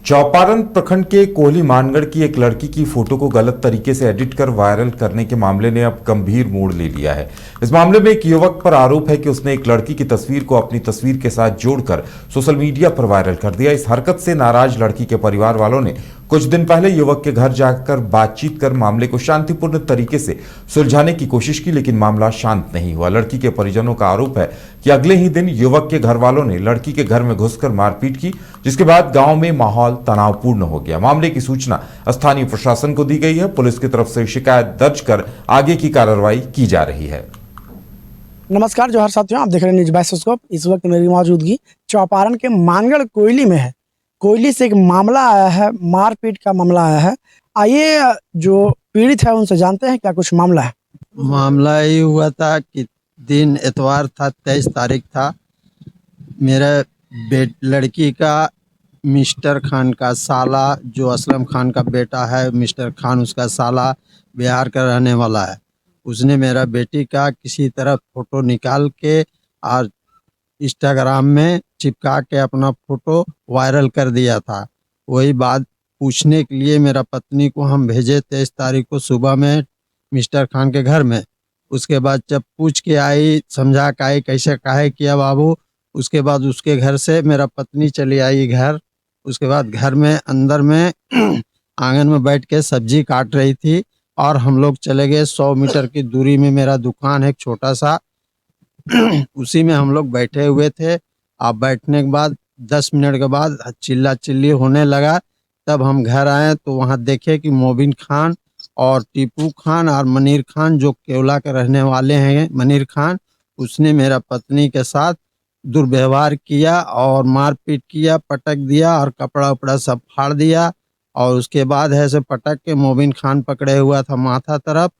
चौपारण प्रखंड के कोहली मानगढ़ की एक लड़की की फोटो को गलत तरीके से एडिट कर वायरल करने के मामले ने अब गंभीर मोड़ ले लिया है। इस मामले में एक युवक पर आरोप है कि उसने एक लड़की की तस्वीर को अपनी तस्वीर के साथ जोड़कर सोशल मीडिया पर वायरल कर दिया। इस हरकत से नाराज लड़की के परिवार वालों ने कुछ दिन पहले युवक के घर जाकर बातचीत कर मामले को शांतिपूर्ण तरीके से सुलझाने की कोशिश की, लेकिन मामला शांत नहीं हुआ। लड़की के परिजनों का आरोप है कि अगले ही दिन युवक के घर वालों ने लड़की के घर में घुसकर मारपीट की, जिसके बाद गांव में माहौल तनावपूर्ण हो गया। मामले की सूचना स्थानीय प्रशासन को दी गई है। पुलिस की तरफ से शिकायत दर्ज कर आगे की कार्रवाई की जा रही है। नमस्कार जोहार साथियों, आप देख रहे हैं न्यूज बाइस्कोप। इस वक्त मेरी मौजूदगी चौपारण के मानगढ़ कोयली में है। कोयली से एक मामला आया है, मारपीट का मामला आया है। आइए जो पीड़ित है उनसे जानते हैं क्या कुछ मामला है। मामला ये हुआ था कि दिन इतवार था, 23 तारीख था। मेरे लड़की का मिस्टर खान का साला, जो असलम खान का बेटा है, मिस्टर खान उसका साला बिहार का रहने वाला है। उसने मेरा बेटी का किसी तरह फोटो निकाल के और इंस्टाग्राम में चिपका के अपना फोटो वायरल कर दिया था। वही बात पूछने के लिए मेरा पत्नी को हम भेजे 23 तारीख को सुबह में मिस्टर खान के घर में। उसके बाद जब पूछ के आई, समझा के आई कैसे काहे किया बाबू, उसके बाद उसके घर से मेरा पत्नी चली आई घर। उसके बाद घर में अंदर में आंगन में बैठ के सब्जी काट रही थी और हम लोग चले गए 100 मीटर की दूरी में मेरा दुकान है एक छोटा सा, उसी में हम लोग बैठे हुए थे। आप बैठने के बाद 10 मिनट के बाद चिल्ला चिल्ली होने लगा। तब हम घर आए तो वहाँ देखे कि मोबिन खान और टीपू खान और मनीर खान, जो केवला के रहने वाले हैं मनीर खान, उसने मेरा पत्नी के साथ दुर्व्यवहार किया और मारपीट किया, पटक दिया और कपड़ा उपड़ा सब फाड़ दिया। और उसके बाद ऐसे पटक के मोबिन खान पकड़े हुआ था माथा तरफ,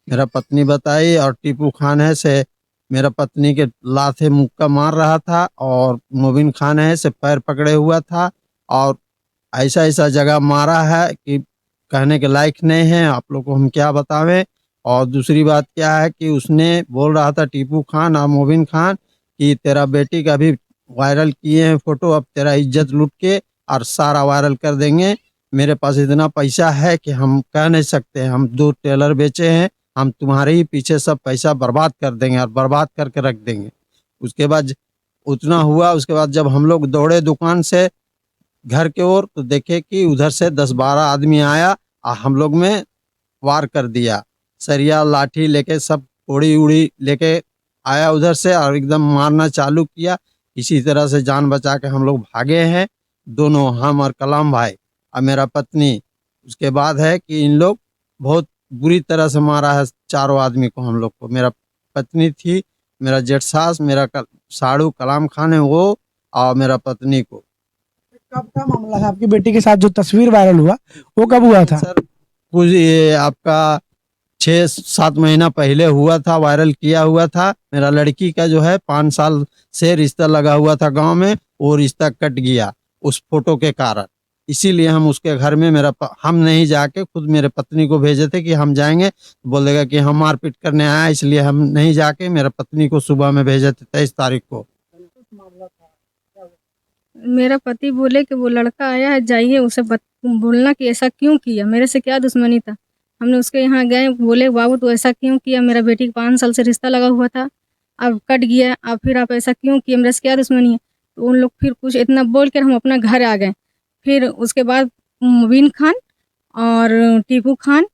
मेरा पत्नी बताई, और टीपू खान है से मेरा पत्नी के लाथे मुक्का मार रहा था, और मोबिन खान है से पैर पकड़े हुआ था। और ऐसा ऐसा जगह मारा है कि कहने के लायक नहीं है, आप लोग को हम क्या बतावें। और दूसरी बात क्या है कि उसने बोल रहा था टीपू खान और मोबिन खान कि तेरा बेटी का भी वायरल किए हैं फोटो, अब तेरा इज्जत लूट के और सारा वायरल कर देंगे। मेरे पास इतना पैसा है कि हम कह नहीं सकते, हम 2 टेलर बेचे हैं, हम तुम्हारे ही पीछे सब पैसा बर्बाद कर देंगे और बर्बाद करके रख देंगे। उसके बाद उतना हुआ। उसके बाद जब हम लोग दौड़े दुकान से घर के ओर तो देखे कि उधर से 10-12 आदमी आया और हम लोग में वार कर दिया। सरिया लाठी लेके सब कोड़ी उड़ी लेके आया उधर से और एकदम मारना चालू किया। इसी तरह से जान बचा के हम लोग भागे हैं दोनों, हम और कलाम भाई और मेरा पत्नी। उसके बाद है कि इन लोग बहुत बुरी तरह से मारा है चारों आदमी को, हम लोग को। मेरा पत्नी थी, मेरा जेठ सास, मेरा साड़ू कलाम खान है वो, और मेरा पत्नी को। कब का मामला है? आपकी बेटी के साथ जो तस्वीर वायरल हुआ वो कब हुआ था? सर कुछ ये आपका 6-7 महीना पहले हुआ था, वायरल किया हुआ था। मेरा लड़की का जो है 5 साल से रिश्ता लगा हुआ था गांव में, वो रिश्ता कट गया उस फोटो के कारण। इसीलिए हम उसके घर में हम नहीं जाके खुद मेरे पत्नी को भेजे थे कि हम जाएंगे, बोल देगा कि हम मारपीट करने आया, इसलिए हम नहीं जाके मेरा पत्नी को सुबह में भेजे थे 23 तारीख को। मेरा पति बोले कि वो लड़का आया है, जाइए उसे बोलना कि ऐसा क्यों किया, मेरे से क्या दुश्मनी था। हमने उसके यहाँ गए, बोले बाबू तो ऐसा क्यों किया, मेरा बेटी 5 साल से रिश्ता लगा हुआ था, अब कट गया, अब फिर आप ऐसा क्यों किया, मेरे से क्या दुश्मनी है। तो उन लोग फिर कुछ इतना बोल कर हम अपना घर आ गए। फिर उसके बाद मुबीन खान और टीपू खान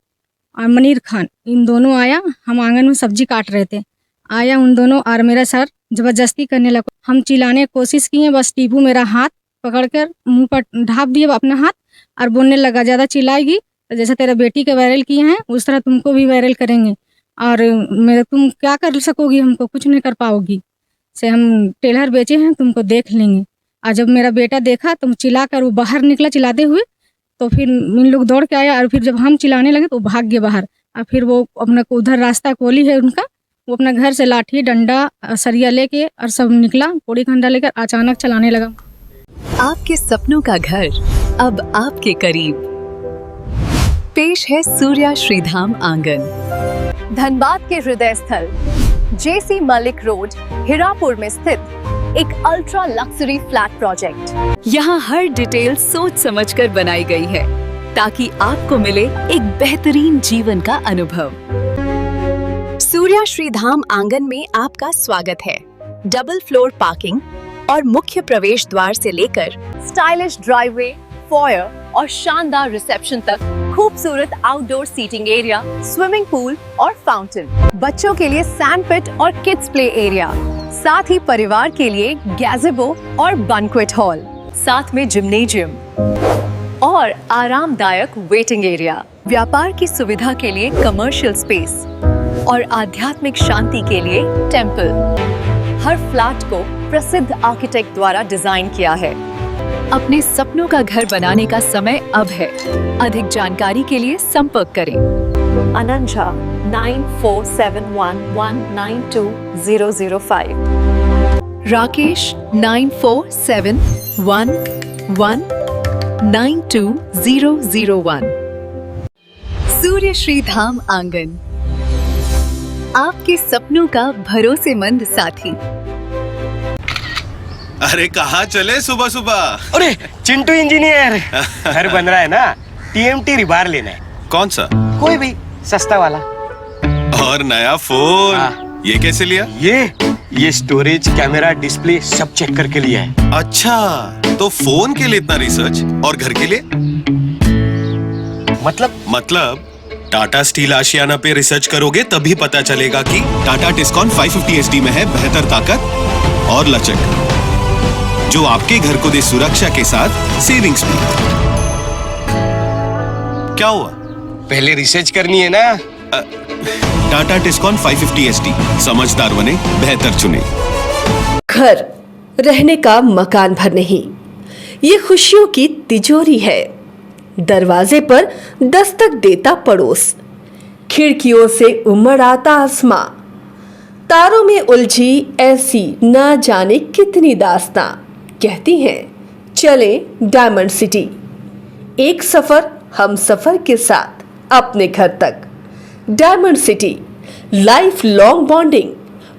और मनीर खान, इन दोनों आया। हम आंगन में सब्जी काट रहे थे, आया उन दोनों और मेरा सर जबरदस्ती करने लगा। हम चिल्लाने की कोशिश किए, बस टीपू मेरा हाथ पकड़कर मुंह पर ढाप दिया अपना हाथ और बोलने लगा, ज़्यादा चिल्लाएगी तो जैसे तेरा बेटी के वायरल किए हैं उस तरह तुमको भी वायरल करेंगे, और तुम क्या कर सकोगी, हमको कुछ नहीं कर पाओगी, से हम टेलर बेचे हैं, तुमको देख लेंगे। और जब मेरा बेटा देखा तो चिल्ला कर वो बाहर निकला चिल्लाते हुए, तो फिर इन लोग दौड़ के आया और फिर जब हम चिल्लाने लगे तो भाग गए बाहर। और फिर वो अपना उधर रास्ता कोली है उनका, वो अपना घर से लाठी डंडा सरिया लेके और सब निकला, पोड़ी खंडा लेकर अचानक चलाने लगा। आपके सपनों का घर अब आपके करीब। पेश है सूर्या श्रीधाम आंगन, धनबाद के हृदय स्थल जेसी मलिक रोड, हिरापुर में स्थित एक अल्ट्रा लग्जरी फ्लैट प्रोजेक्ट। यहाँ हर डिटेल सोच समझकर बनाई गई है ताकि आपको मिले एक बेहतरीन जीवन का अनुभव। सूर्या श्रीधाम आंगन में आपका स्वागत है। डबल फ्लोर पार्किंग और मुख्य प्रवेश द्वार से लेकर स्टाइलिश ड्राइववे, फॉयर और शानदार रिसेप्शन तक खूबसूरत outdoor seating area, swimming pool और फाउंटेन, बच्चों के लिए सैंड पिट और किड्स प्ले एरिया, साथ ही परिवार के लिए गैज़ेबो और बैंक्वेट हॉल, साथ में जिम्नेजियम और आरामदायक वेटिंग एरिया, व्यापार की सुविधा के लिए कमर्शियल स्पेस और आध्यात्मिक शांति के लिए टेंपल। हर फ्लैट को प्रसिद्ध आर्किटेक्ट द्वारा डिजाइन किया है। अपने सपनों का घर बनाने का समय अब है। अधिक जानकारी के लिए संपर्क करें। अनंजा 9471192005, राकेश 9471192001। सूर्य श्रीधाम आंगन, आपके सपनों का भरोसेमंद साथी। अरे कहाँ चले सुबह सुबह? अरे चिंटू इंजीनियर, घर बन रहा है ना, टीएमटी रिबार लेना है। कौन सा? कोई भी सस्ता वाला। और नया फोन? हाँ। ये कैसे लिया? ये स्टोरेज, कैमरा, डिस्प्ले सब चेक करके लिया है। अच्छा, तो फोन के लिए इतना रिसर्च और घर के लिए? मतलब टाटा स्टील आशियाना पे रिसर्च करोगे तभी पता चलेगा कि टाटा टिस्कॉन 550 HD में है बेहतर ताकत और लचक, जो आपके घर को दे सुरक्षा के साथ सेविंग्स भी। क्या हुआ? पहले रिसर्च करनी है ना। टाटा टिस्कॉन 550 HD, समझदार बने, बेहतर चुने। घर रहने का मकान भर नहीं, ये खुशियों की तिजोरी है। दरवाजे पर दस्तक देता पड़ोस, खिड़कियों से उमड़ आता आसमां, तारों में उलझी ऐसी ना जाने कितनी दास्तां। कहती हैं चले डायमंड सिटी, एक सफर हम सफर के साथ अपने घर तक। Diamond city, life long bonding,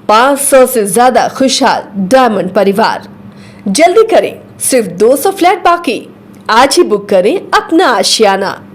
500 से ज्यादा खुशहाल डायमंड परिवार। जल्दी करें, सिर्फ 200 फ्लैट बाकी। आज ही बुक करें अपना आशियाना।